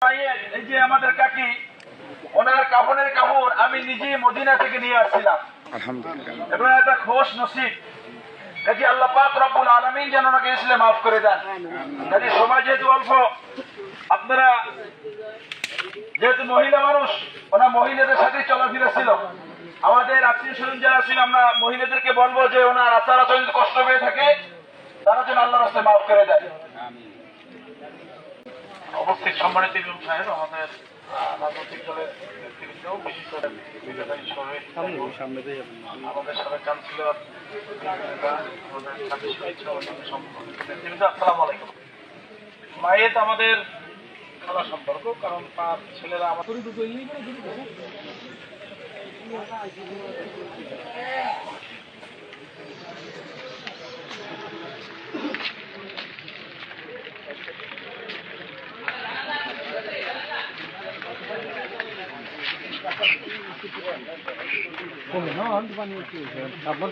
এই যে আমাদের কাকি, ওনার কাফনের কাপড় আমি নিজে মদিনা থেকে নিয়ে আসছিলাম। আলহামদুলিল্লাহ। এবং একটা খোশ নসিব, কাজে আল্লাহ পাক রব্বুল আলামিন যেন ওনাকে ইসলে মাফ করে দেন। কাজে সময় যেহেতু অল্প, আপনারা যেহেতু মহিলা মানুষ, ওনার মহিলাদের সাথে চলাফেরা ছিল। আমাদের আত্মীয় স্বজন যারা ছিল, আমরা মহিলাদেরকে বলবো যে ওনার আচার আচরণ যদি কষ্ট পেয়ে থাকে তারা যেন আল্লাহর রাস্তায় মাফ করে দেয়। উপস্থিত সম্মানিত ইমাম সাহেব, আমাদের রাজনৈতিক দলের নেতৃবৃন্দ, বিশেষ করে আমাদের সাবেক কাউন্সিলর, আসসালামু আলাইকুম। মায়ের আমাদের খেলা সম্পর্ক, কারণ তার ছেলেরা আমাদের না